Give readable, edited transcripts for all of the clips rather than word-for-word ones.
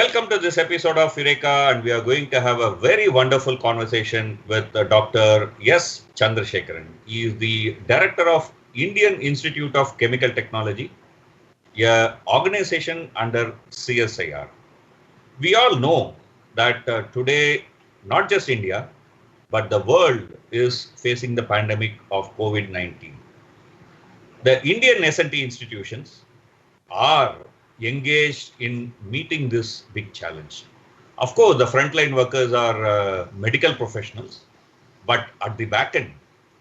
Welcome to this episode of Eureka, and we are going to have a very wonderful conversation with Dr. S Chandrashekhar. He is the director of Indian Institute of Chemical Technology, an organization under CSIR. We all know that today, not just India, but the world is facing the pandemic of COVID-19. The Indian S&T institutions are engaged in meeting this big challenge. Of course, the frontline workers are medical professionals, but at the back end,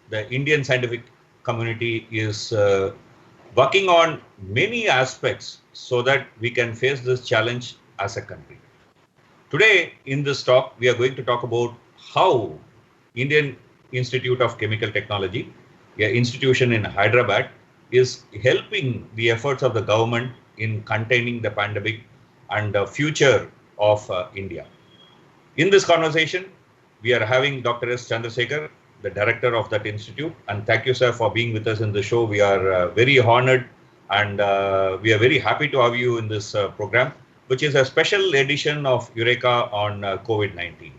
the Indian scientific community is working on many aspects so that we can face this challenge as a country. Today, in this talk, we are going to talk about how Indian Institute of Chemical Technology, an institution in Hyderabad, is helping the efforts of the government in containing the pandemic and the future of India. In this conversation, we are having Dr. S Chandrasekhar, the director of that institute. And thank you, sir, for being with us in the show. We are very honored and we are very happy to have you in this program, which is a special edition of Eureka on COVID-19.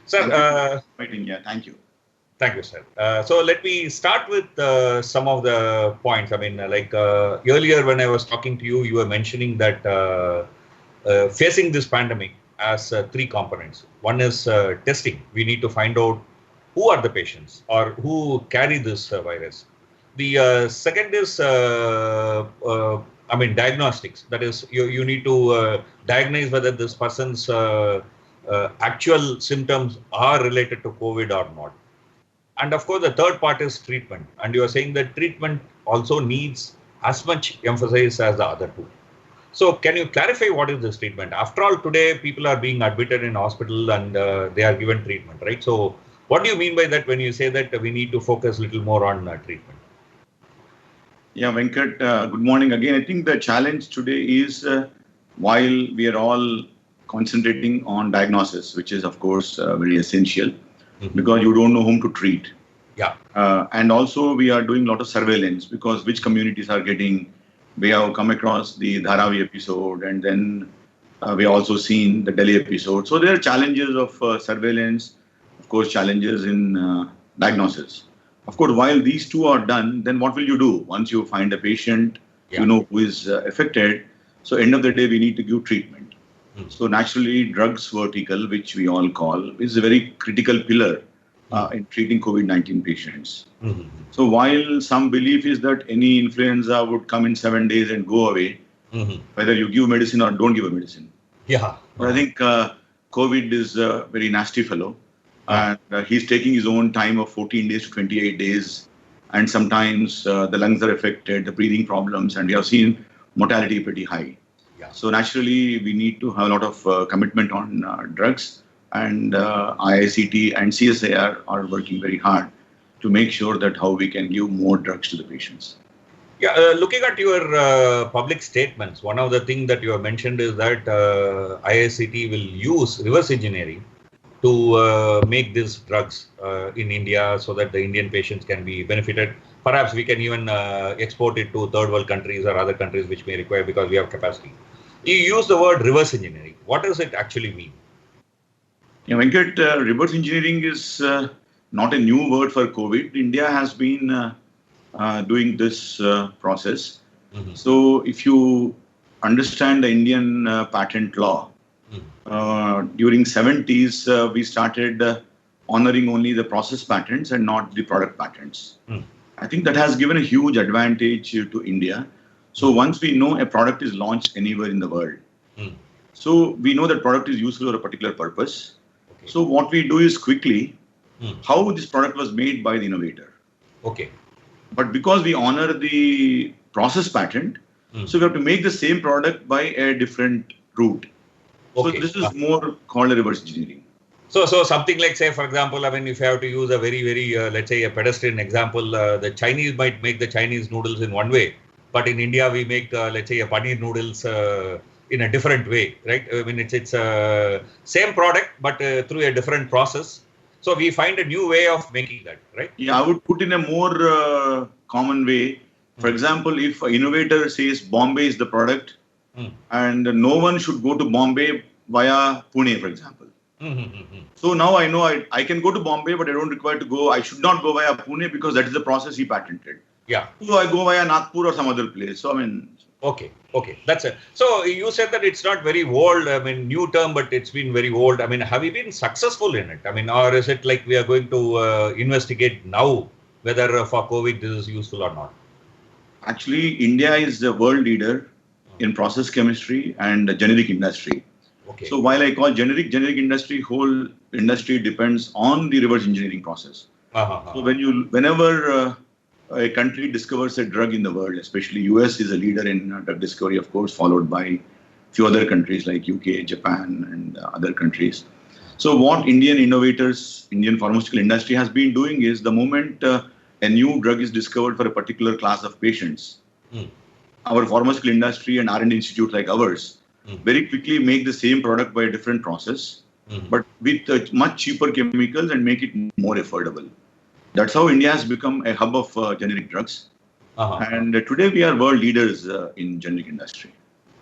Sir, thank you. Thank you, sir. So let me start with some of the points. I mean, earlier when I was talking to you, you were mentioning that facing this pandemic as three components. One is testing. We need to find out who are the patients or who carry this virus. The second is, diagnostics. That is, you need to diagnose whether this person's actual symptoms are related to COVID or not. And of course, the third part is treatment. And you are saying that treatment also needs as much emphasis as the other two. So can you clarify what is this treatment? After all, today, people are being admitted in hospital and they are given treatment, right? So what do you mean by that when you say that we need to focus a little more on treatment? Yeah, Venkat, good morning again. I think the challenge today is while we are all concentrating on diagnosis, which is, of course, very essential. Because you don't know whom to treat. Yeah. And also we are doing a lot of surveillance because which communities are getting, we have come across the Dharavi episode and then we have also seen the Delhi episode. So there are challenges of surveillance, of course, challenges in diagnosis. Of course, while these two are done, then what will you do? Once you find a patient, you know who is affected. So end of the day, we need to give treatment. So naturally, drugs vertical, which we all call, is a very critical pillar in treating COVID-19 patients. So while some belief is that any influenza would come in 7 days and go away, whether you give medicine or don't give a medicine. Yeah. But I think COVID is a very nasty fellow. And he's taking his own time of 14 days to 28 days. And sometimes the lungs are affected, the breathing problems, and we have seen mortality pretty high. So naturally, we need to have a lot of commitment on drugs, and IICT and CSIR are working very hard to make sure that how we can give more drugs to the patients. Yeah, looking at your public statements, one of the things that you have mentioned is that IICT will use reverse engineering to make these drugs in India so that the Indian patients can be benefited. Perhaps we can even export it to third world countries or other countries which may require because we have capacity. You use the word reverse engineering. What does it actually mean? Yeah, Venkat, reverse engineering is not a new word for COVID. India has been doing this process. So if you understand the Indian patent law, during 70s, we started honoring only the process patents and not the product patents. I think that has given a huge advantage to India. So once we know a product is launched anywhere in the world, so we know that product is useful for a particular purpose. So what we do is quickly, how this product was made by the innovator. But because we honor the process patent, so we have to make the same product by a different route. So this is more called a reverse engineering. So something like, say, for example, I mean, if you have to use a very, let's say, a pedestrian example, the Chinese might make the Chinese noodles in one way. But in India, we make, let's say, a paneer noodles in a different way, right? I mean, it's same product, but through a different process. So we find a new way of making that, right? Yeah, I would put in a more common way. For example, if an innovator says Bombay is the product and no one should go to Bombay via Pune, for example. So now I know I can go to Bombay, but I don't require to go. I should not go via Pune because that is the process he patented. Yeah. So I go via Nagpur or some other place. So I mean. Okay. That's it. So you said that it's not very old. I mean, new term, but it's been very old. I mean, have you been successful in it? I mean, or is it like we are going to investigate now whether for COVID this is useful or not? Actually, India is the world leader in process chemistry and the generic industry. Okay. So while I call generic industry, whole industry depends on the reverse engineering process. So whenever a country discovers a drug in the world, especially US is a leader in drug discovery, of course, followed by few other countries like UK, Japan, and other countries. So what Indian innovators, Indian pharmaceutical industry has been doing is the moment a new drug is discovered for a particular class of patients, our pharmaceutical industry and R&D institute like ours very quickly make the same product by a different process, but with much cheaper chemicals and make it more affordable. That's how India has become a hub of generic drugs. And today we are world leaders in generic industry.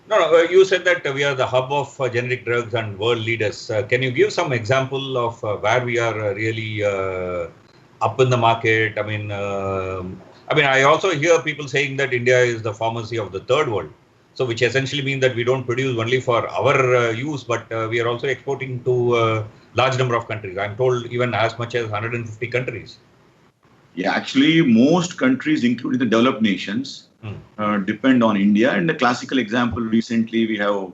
No, you said that we are the hub of generic drugs and world leaders. Can you give some example of where we are really up in the market? I mean, I also hear people saying that India is the pharmacy of the third world. So which essentially means that we don't produce only for our use, but we are also exporting to a large number of countries. I'm told even as much as 150 countries. Yeah, actually, most countries, including the developed nations, depend on India. And the classical example recently we have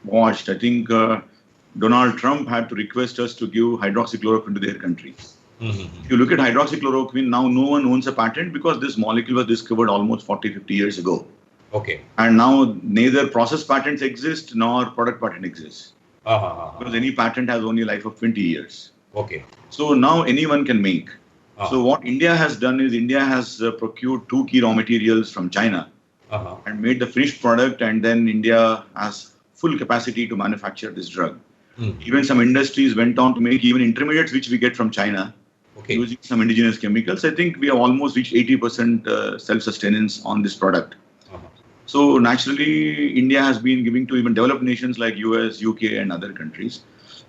watched, I think Donald Trump had to request us to give hydroxychloroquine to their country. If you look at hydroxychloroquine, now no one owns a patent because this molecule was discovered almost 40-50 years ago. Okay. And now neither process patents exist nor product patent exists. Because any patent has only a life of 20 years. Okay. So now anyone can make. So what India has done is India has procured 2 key raw materials from China and made the finished product, and then India has full capacity to manufacture this drug. Even some industries went on to make even intermediates which we get from China using some indigenous chemicals. I think we have almost reached 80% self-sustenance on this product. So naturally, India has been giving to even developed nations like US, UK and other countries.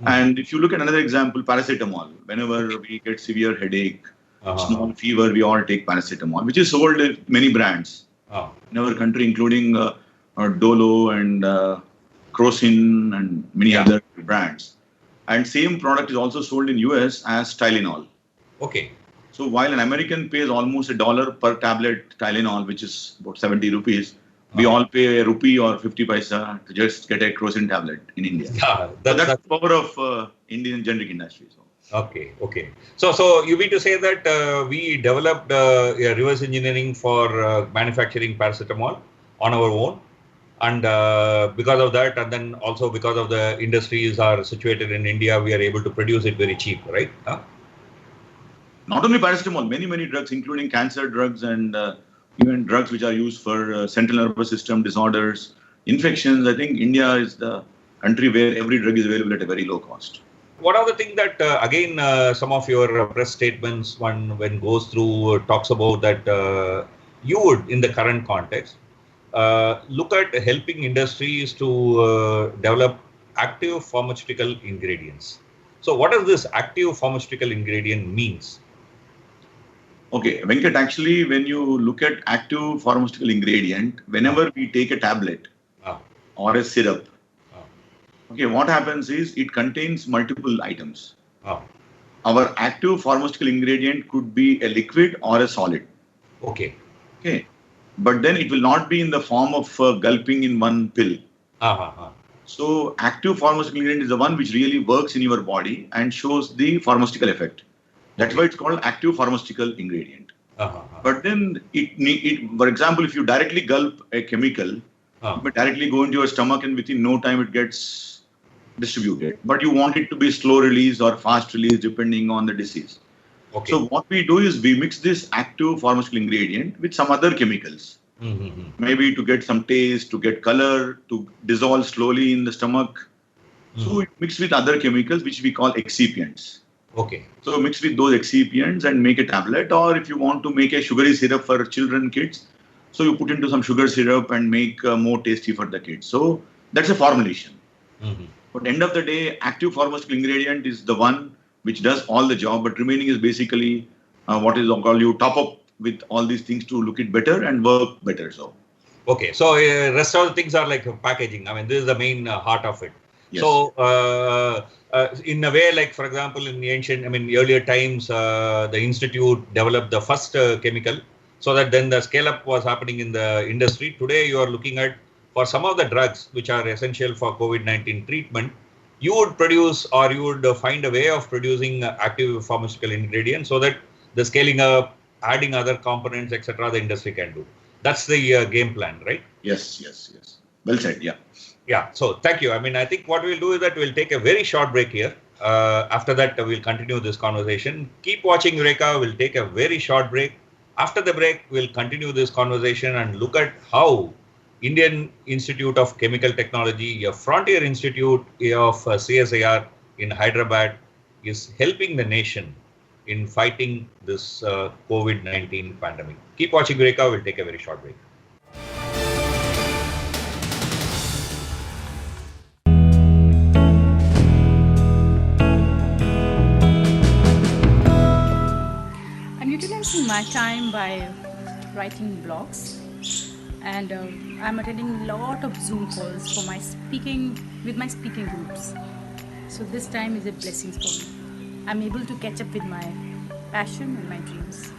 And if you look at another example, paracetamol. Whenever we get severe headache, small fever, we all take paracetamol, which is sold in many brands in our country, including Dolo and Crocin and many other brands. And same product is also sold in US as Tylenol. Okay. So while an American pays almost $1 per tablet Tylenol, which is about 70 rupees, we all pay a rupee or 50 paisa to just get a Crocin tablet in India. Yeah, that's the power of Indian generic industry. So. Okay. So you mean to say that we developed reverse engineering for manufacturing paracetamol on our own, and because of that, and then also because of the industries are situated in India, we are able to produce it very cheap, right? Not only paracetamol, many drugs, including cancer drugs and even drugs which are used for central nervous system disorders, infections. I think India is the country where every drug is available at a very low cost. What are the things that, again, some of your press statements, when goes through, talks about that you would, in the current context, look at helping industries to develop active pharmaceutical ingredients. So what does this active pharmaceutical ingredient means? Okay, Venkat, actually, when you look at active pharmaceutical ingredient, whenever we take a tablet or a syrup, okay, what happens is it contains multiple items. Our active pharmaceutical ingredient could be a liquid or a solid. Okay. But then it will not be in the form of gulping in one pill. So active pharmaceutical ingredient is the one which really works in your body and shows the pharmaceutical effect. That's why it's called active pharmaceutical ingredient. But then, for example, if you directly gulp a chemical, it may directly go into your stomach and within no time it gets distributed. But you want it to be slow release or fast release depending on the disease. So what we do is we mix this active pharmaceutical ingredient with some other chemicals. Maybe to get some taste, to get color, to dissolve slowly in the stomach. So we mix with other chemicals which we call excipients. So mix with those excipients and make a tablet, or if you want to make a sugary syrup for children, kids, so you put into some sugar syrup and make more tasty for the kids. So that's a formulation. But end of the day, active pharmaceutical ingredient is the one which does all the job, but remaining is basically what is called you top up with all these things to look it better and work better. So. Okay, so rest of the things are like packaging. I mean, this is the main heart of it. Yes. So, in a way, like for example, in the ancient, I mean, earlier times, the institute developed the first chemical, so that then the scale up was happening in the industry. Today, you are looking at for some of the drugs which are essential for COVID-19 treatment, you would produce or you would find a way of producing active pharmaceutical ingredients so that the scaling up, adding other components, etc., the industry can do. That's the game plan, right? Yes, yes, yes. Well said, yeah. Yeah, so thank you. I mean, I think what we'll do is that we'll take a very short break here. After that, we'll continue this conversation. Keep watching Eureka. We'll take a very short break. After the break, we'll continue this conversation and look at how Indian Institute of Chemical Technology, a frontier institute of CSIR in Hyderabad, is helping the nation in fighting this COVID-19 pandemic. Keep watching Eureka. We'll take a very short break. I'm utilizing my time by writing blogs, and I'm attending a lot of Zoom calls for my speaking groups. So this time is a blessing for me. I'm able to catch up with my passion and my dreams.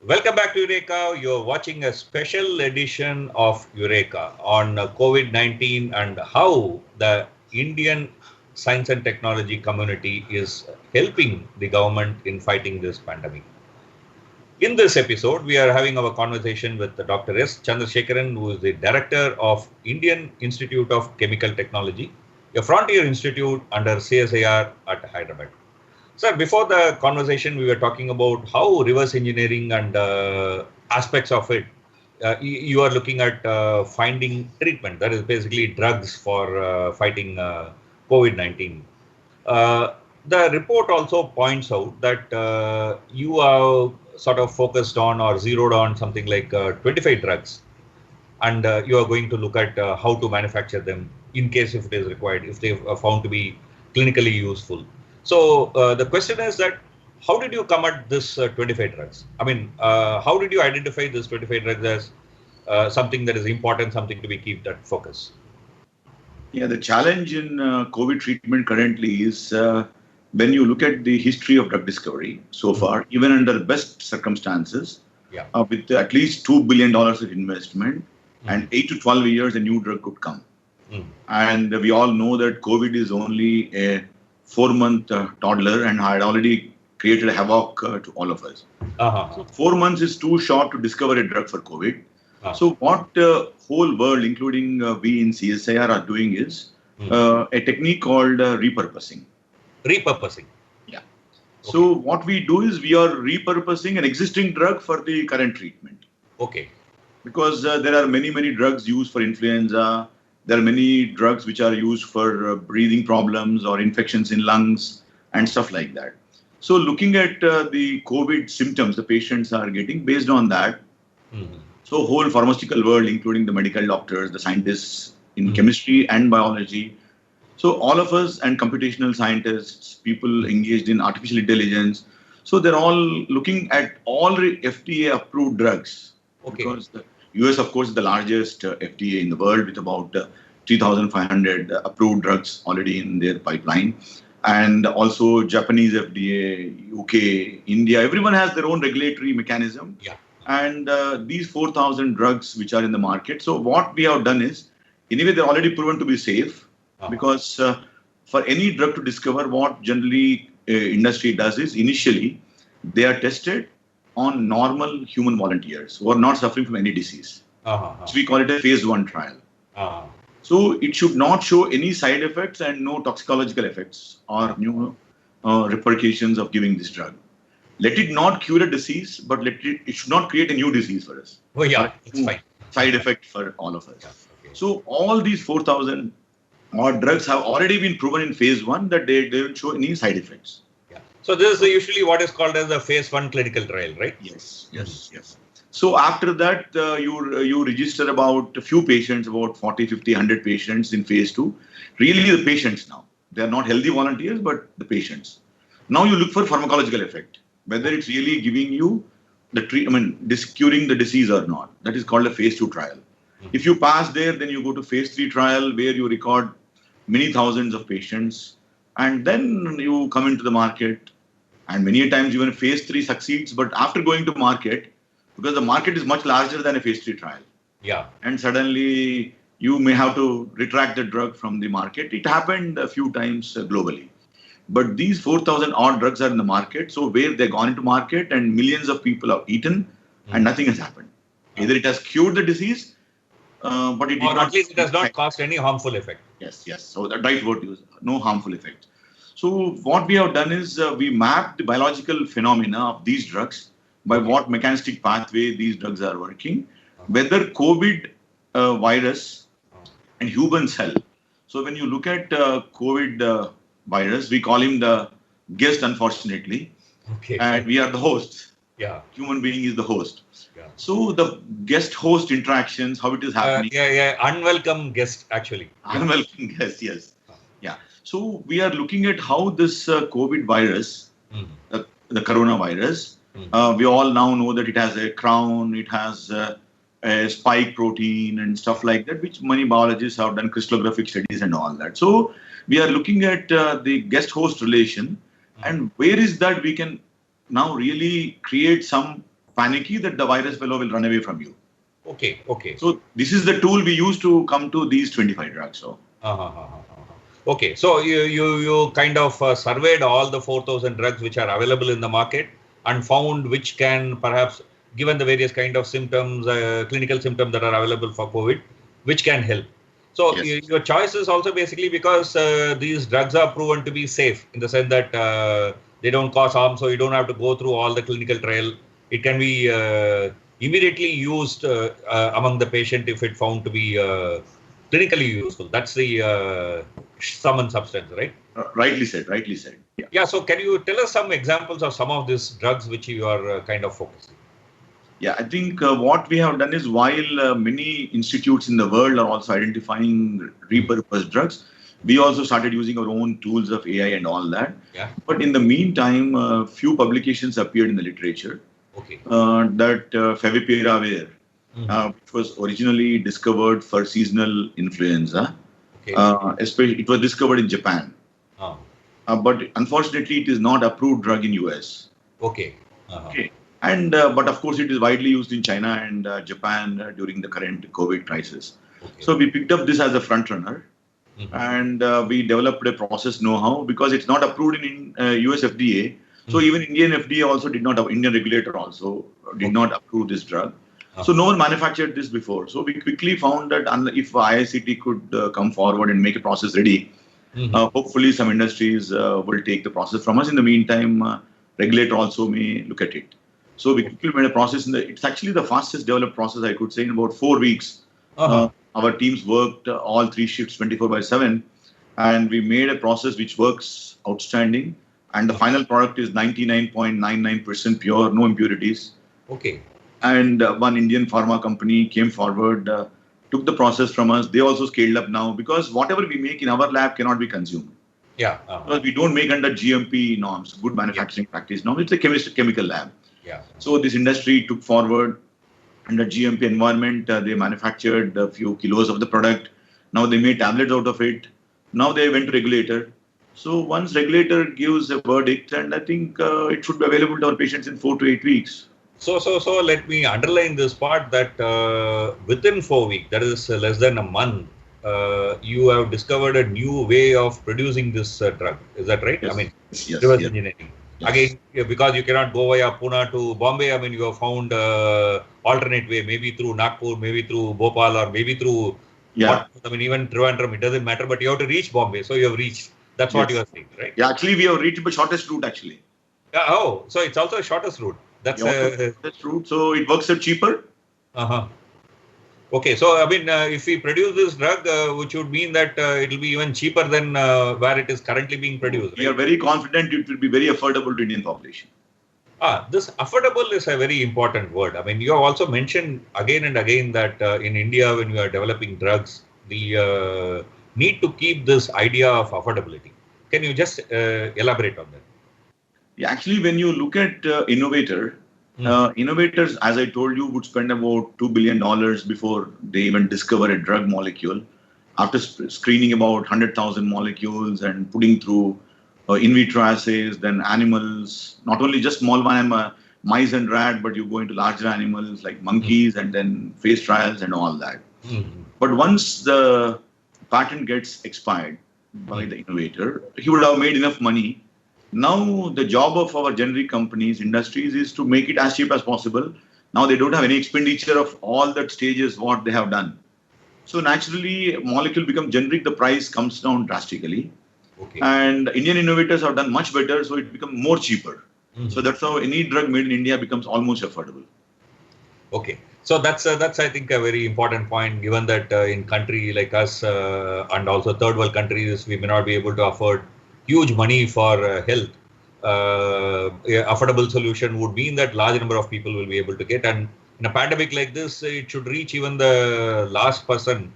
Welcome back to Eureka. You're watching a special edition of Eureka on COVID-19 and how the Indian science and technology community is helping the government in fighting this pandemic. In this episode, we are having our conversation with Dr. S Chandrasekhar, who is the director of Indian Institute of Chemical Technology, a frontier institute under CSIR at Hyderabad. Sir, before the conversation, we were talking about how reverse engineering and aspects of it, you are looking at finding treatment, that is basically drugs for fighting COVID-19. The report also points out that you are sort of focused on or zeroed on something like 25 drugs, and you are going to look at how to manufacture them in case if it is required, if they are found to be clinically useful. So the question is that how did you come at this 25 drugs? I mean, how did you identify this 25 drugs as something that is important, something to be kept at focus? Yeah, the challenge in COVID treatment currently is when you look at the history of drug discovery so far, even under the best circumstances, with at least $2 billion of investment and 8 to 12 years, a new drug could come. And we all know that COVID is only a 4-month toddler and had already created havoc to all of us. So 4 months is too short to discover a drug for COVID. So what the whole world, including we in CSIR, are doing is a technique called repurposing. Repurposing? Yeah. Okay. So what we do is we are repurposing an existing drug for the current treatment. Okay. Because there are many drugs used for influenza. There are many drugs which are used for breathing problems or infections in lungs and stuff like that. So looking at the COVID symptoms the patients are getting, based on that, so whole pharmaceutical world, including the medical doctors, the scientists in chemistry and biology, so all of us and computational scientists, people engaged in artificial intelligence, so they're all looking at all FDA approved drugs. Okay. Because the US, of course, is the largest FDA in the world with about 3,500 approved drugs already in their pipeline. And also Japanese FDA, UK, India, everyone has their own regulatory mechanism. Yeah. And these 4,000 drugs which are in the market. So what we have done is, anyway, they're already proven to be safe because for any drug to discover, what generally industry does is initially they are tested on normal human volunteers who are not suffering from any disease. So we call it a phase 1 trial. So it should not show any side effects and no toxicological effects or new repercussions of giving this drug. Let it not cure a disease, but it should not create a new disease for us. Oh yeah, it's fine. Side effect for all of us. Yeah, okay. So all these 4,000 odd drugs have already been proven in phase 1 that they don't show any side effects. Yeah. So this is usually what is called as a phase 1 clinical trial, right? Yes. So after that, you register about a few patients, about 40, 50, 100 patients in phase 2. Really the patients now. They are not healthy volunteers, but the patients. Now you look for pharmacological effect, whether it's really giving you curing the disease or not. That is called a phase 2 trial. If you pass there, then you go to phase 3 trial where you record many thousands of patients, and then you come into the market. And many times even phase 3 succeeds, but after going to market, because the market is much larger than a phase 3 trial. Yeah. And suddenly you may have to retract the drug from the market. It happened a few times globally. But these 4,000 odd drugs are in the market. So where they've gone into market and millions of people have eaten and nothing has happened. Either it has cured the disease, but it did not. Or at least it has not caused any harmful effect. Yes. So the right word used, no harmful effect. So what we have done is we mapped the biological phenomena of these drugs by what mechanistic pathway these drugs are working, whether COVID virus and human cell. So when you look at COVID virus, we call him the guest, unfortunately, and we are the host. Yeah. Human being is the host. Yeah. So the guest-host interactions, how it is happening. Unwelcome guest, actually. Unwelcome guest, yes. Yeah. So we are looking at how this COVID virus, the coronavirus, we all now know that it has a crown, it has a spike protein and stuff like that, which many biologists have done crystallographic studies and all that. So we are looking at the guest-host relation, and where is that we can now really create some panicky that the virus fellow will run away from you. Okay. So this is the tool we use to come to these 25 drugs. So. Okay, so you kind of surveyed all the 4,000 drugs which are available in the market and found which can perhaps, given the various kind of symptoms, clinical symptoms that are available for COVID, which can help. So your choice is also basically because these drugs are proven to be safe in the sense that they don't cause harm, so you don't have to go through all the clinical trial. It can be immediately used among the patient if it found to be clinically useful. That's the sum and substance, right? Rightly said. Yeah. So can you tell us some examples of some of these drugs which you are kind of focusing? Yeah, I think what we have done is while many institutes in the world are also identifying repurposed drugs, we also started using our own tools of AI and all that. Yeah. But in the meantime, few publications appeared in the literature. Okay. That Favipiravir, which was originally discovered for seasonal influenza. Okay. Especially, it was discovered in Japan. But unfortunately, it is not approved drug in US. Okay. Okay. And but of course, it is widely used in China and Japan during the current COVID crisis. Okay. So we picked up this as a front runner, and we developed a process know-how because it's not approved in US FDA. So even Indian FDA also did not, Indian regulator also did not approve this drug. So no one manufactured this before. So we quickly found that if IICT could come forward and make a process ready, hopefully some industries will take the process from us. In the meantime, regulator also may look at it. So we quickly made a process. It's actually the fastest developed process, I could say, in about 4 weeks. Our teams worked all 3 shifts 24/7, and we made a process which works outstanding. And the final product is 99.99% pure, no impurities. Okay. And one Indian pharma company came forward, took the process from us. They also scaled up now because whatever we make in our lab cannot be consumed. Yeah. Because we don't make under GMP norms, good manufacturing practice norms. It's a chemical lab. Yeah. So this industry took forward under GMP environment. They manufactured a few kilos of the product. Now they made tablets out of it. Now they went to regulator. So once regulator gives a verdict, and I think it should be available to our patients in 4 to 8 weeks. So let me underline this part that within 4 weeks, that is less than a month, you have discovered a new way of producing this drug. Is that right? Yes. I mean, Yes, reverse yes. engineering. Yes. Again, because you cannot go via Pune to Bombay, I mean, you have found alternate way, maybe through Nagpur, maybe through Bhopal, or maybe through, even Trivandrum, it doesn't matter, but you have to reach Bombay. So you have reached. That's what you are saying, right? Yeah, actually, we have reached the shortest route, actually. So it's also a shortest route. That's shortest route. So it works out cheaper. Okay, so I mean, if we produce this drug, which would mean that it will be even cheaper than where it is currently being produced. We are very confident it will be very affordable to Indian population. This affordable is a very important word. I mean, you have also mentioned again and again that in India, when we are developing drugs, the need to keep this idea of affordability. Can you just elaborate on that? Yeah, actually, when you look at innovators, as I told you, would spend about $2 billion before they even discover a drug molecule. After screening about 100,000 molecules and putting through in vitro assays, then animals, not only just small one, mice and rat, but you go into larger animals like monkeys and then phase trials and all that. But once the patent gets expired by the innovator, he would have made enough money. Now the job of our generic companies, industries, is to make it as cheap as possible. Now they don't have any expenditure of all that stages what they have done. So naturally, molecule becomes generic, the price comes down drastically. Okay. And Indian innovators have done much better, so it becomes more cheaper. So that's how any drug made in India becomes almost affordable. Okay. So that's I think a very important point, given that in country like us and also third world countries, we may not be able to afford huge money for health. Affordable solution would mean that large number of people will be able to get, and in a pandemic like this, it should reach even the last person,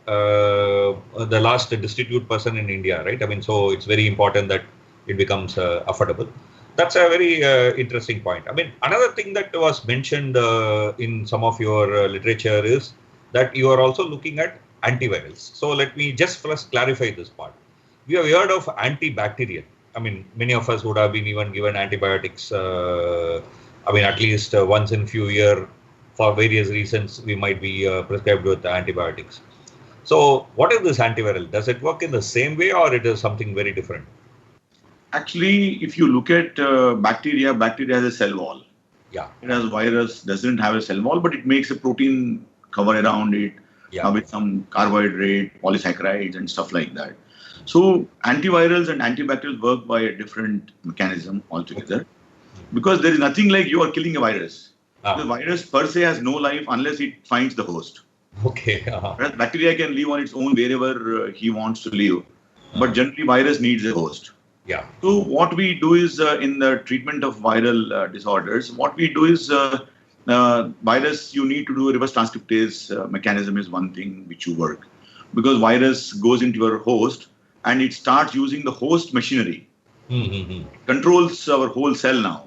the last destitute person in India, right? I mean, so it's very important that it becomes affordable. That's a very interesting point. I mean, another thing that was mentioned in some of your literature is that you are also looking at antivirals. So let me just first clarify this part. We have heard of antibacterial. I mean, many of us would have been even given antibiotics. I mean, at least once in a few years, for various reasons, we might be prescribed with antibiotics. So what is this antiviral? Does it work in the same way or it is something very different? Actually, if you look at bacteria has a cell wall. Yeah. It has virus, doesn't have a cell wall, but it makes a protein cover around it with some carbohydrate, polysaccharides and stuff like that. So antivirals and antibacterials work by a different mechanism altogether, because there is nothing like you are killing a virus. The virus per se has no life unless it finds the host. Okay. Bacteria can live on its own wherever he wants to live, but generally virus needs a host. Yeah. So what we do is in the treatment of viral disorders, what we do is virus, you need to do a reverse transcriptase mechanism is one thing which you work, because virus goes into your host and it starts using the host machinery. It controls our whole cell now.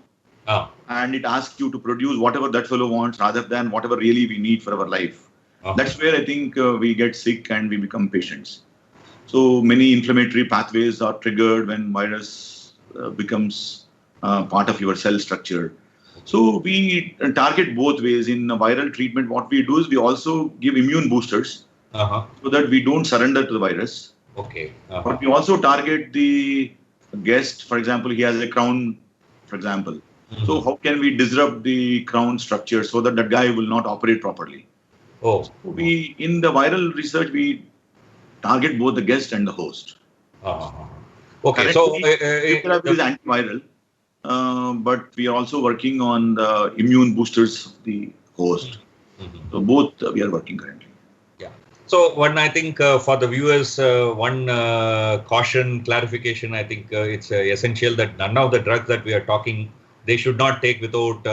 And it asks you to produce whatever that fellow wants rather than whatever really we need for our life. That's where I think we get sick and we become patients. So many inflammatory pathways are triggered when virus becomes part of your cell structure. So we target both ways. In a viral treatment, what we do is we also give immune boosters so that we don't surrender to the virus. Okay. But we also target the guest. For example, he has a crown, for example. So how can we disrupt the crown structure so that that guy will not operate properly? So we, in the viral research, we target both the guest and the host. Okay, so Favipiravir is antiviral, but we are also working on the immune boosters of the host. So both we are working currently. Yeah. So one, I think for the viewers, one caution, clarification, I think it's essential that none of the drugs that we are talking, they should not take without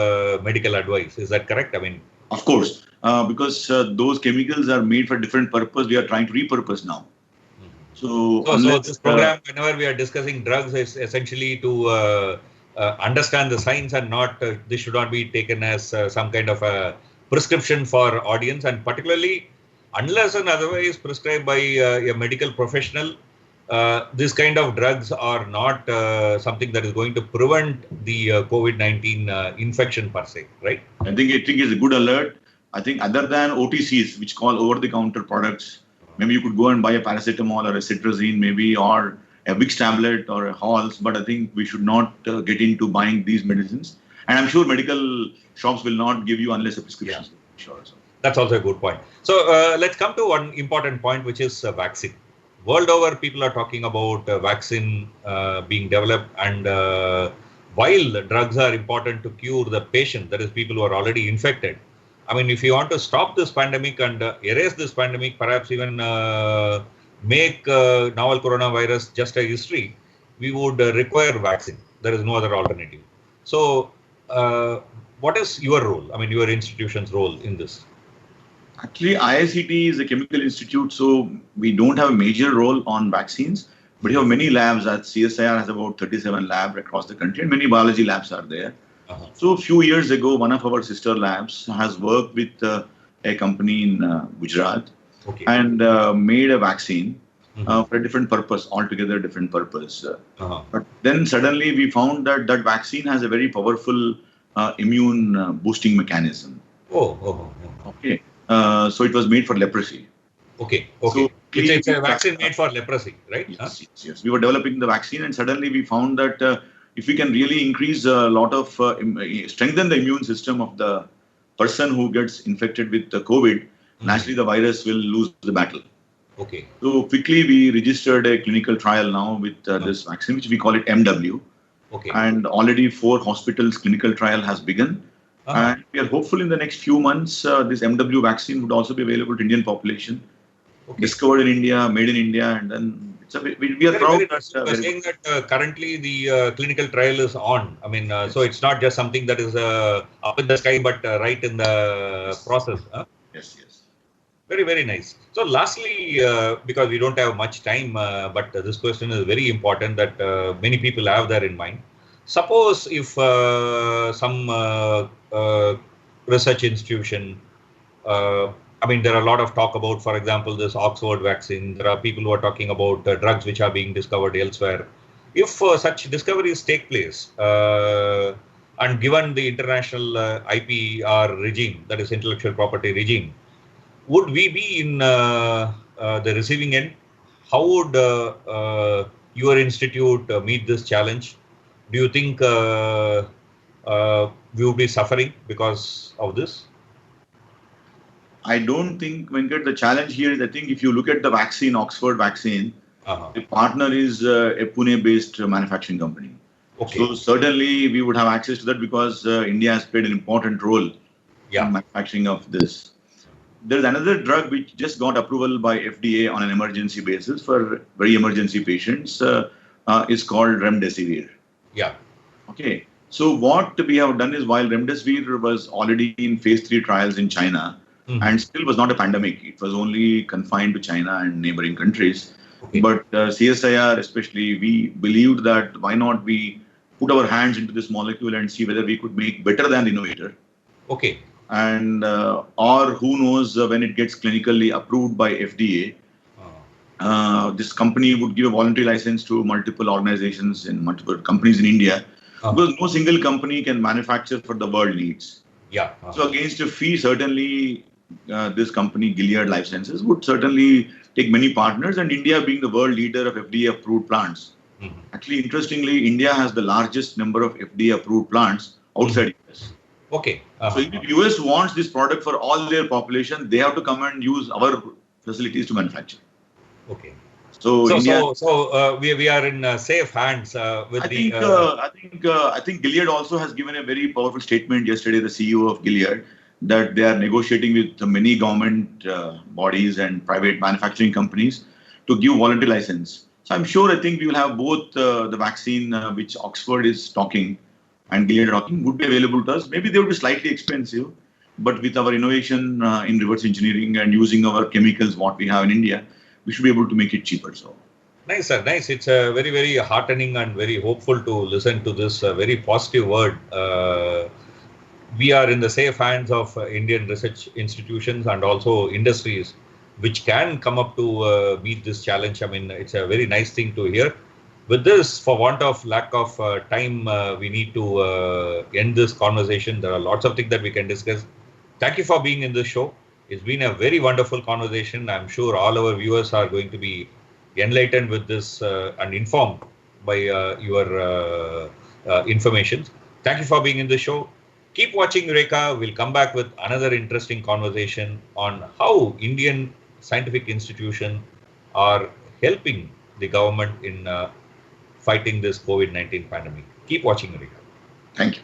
medical advice. Is that correct? I mean, of course, because those chemicals are made for different purpose. We are trying to repurpose now. So this program, whenever we are discussing drugs, is essentially to understand the science and not, this should not be taken as some kind of a prescription for audience, and particularly unless and otherwise prescribed by a medical professional. This kind of drugs are not something that is going to prevent the COVID-19 infection per se, right? I think it is a good alert. I think other than OTCs, which call over-the-counter products, maybe you could go and buy a paracetamol or a citrazine, maybe, or a Vicks tablet or a Halls. But I think we should not get into buying these medicines. And I'm sure medical shops will not give you unless a prescription. Yeah. Sure. That's also a good point. So let's come to one important point, which is vaccine. World over, people are talking about vaccine being developed, and while drugs are important to cure the patient, that is people who are already infected. I mean, if you want to stop this pandemic and erase this pandemic, perhaps even make novel coronavirus just a history, we would require vaccine. There is no other alternative. So what is your role? I mean, your institution's role in this? Actually, IICT is a chemical institute, so we don't have a major role on vaccines, but you have many labs. At CSIR has about 37 labs across the country, and many biology labs are there. So a few years ago, one of our sister labs has worked with a company in Gujarat and made a vaccine for a different purpose, altogether different purpose. But then suddenly we found that that vaccine has a very powerful immune boosting mechanism. Okay. So it was made for leprosy. Okay. So it's a vaccine made for leprosy, right? Yes. We were developing the vaccine, and suddenly we found that if we can really increase a lot of, strengthen the immune system of the person who gets infected with the COVID, naturally the virus will lose the battle. Okay. So quickly we registered a clinical trial now with this vaccine, which we call it MW. Okay. And already 4 hospitals clinical trial has begun. And we are hopeful in the next few months, this MW vaccine would also be available to Indian population. Discovered in India, made in India, and then we are proud. You're saying that currently the clinical trial is on. I mean, so it's not just something that is up in the sky, but right in the process. Yes. Very, very nice. So lastly, because we don't have much time, but this question is very important that many people have there in mind. Suppose if some research institution, I mean, there are a lot of talk about, for example, this Oxford vaccine. There are people who are talking about drugs which are being discovered elsewhere. If such discoveries take place, and given the international IPR regime, that is intellectual property regime, would we be in the receiving end? How would your institute meet this challenge? Do you think we would be suffering because of this? I don't think, Venkat, the challenge here is, I think if you look at the vaccine, Oxford vaccine, the partner is a Pune-based manufacturing company. So certainly we would have access to that because India has played an important role in manufacturing of this. There's another drug which just got approval by FDA on an emergency basis for very emergency patients. Is called remdesivir. Okay. So what we have done is, while remdesivir was already in phase 3 trials in China, and still was not a pandemic. It was only confined to China and neighboring countries. But CSIR especially, we believed that why not we put our hands into this molecule and see whether we could make better than the innovator. And or who knows, when it gets clinically approved by FDA, this company would give a voluntary license to multiple organizations and multiple companies in India. Because no single company can manufacture for the world needs. So against a fee, certainly this company, Gilead Life Sciences, would certainly take many partners, and India being the world leader of FDA-approved plants. Actually, interestingly, India has the largest number of FDA-approved plants outside US. So if the US wants this product for all their population, they have to come and use our facilities to manufacture. So we are in safe hands with I think Gilead also has given a very powerful statement yesterday, the CEO of Gilead, that they are negotiating with many government bodies and private manufacturing companies to give voluntary license. So I'm sure, I think we will have both the vaccine which Oxford is talking and Gilead talking would be available to us. Maybe they would be slightly expensive, but with our innovation in reverse engineering and using our chemicals, what we have in India, we should be able to make it cheaper. So nice, sir. Nice. It's very, very heartening and very hopeful to listen to this very positive word. We are in the safe hands of Indian research institutions and also industries which can come up to meet this challenge. I mean, it's a very nice thing to hear. With this, for want of lack of time, we need to end this conversation. There are lots of things that we can discuss. Thank you for being in this show. It's been a very wonderful conversation. I'm sure all our viewers are going to be enlightened with this and informed by your information. Thank you for being in the show. Keep watching Eureka. We'll come back with another interesting conversation on how Indian scientific institutions are helping the government in fighting this COVID-19 pandemic. Keep watching Eureka. Thank you.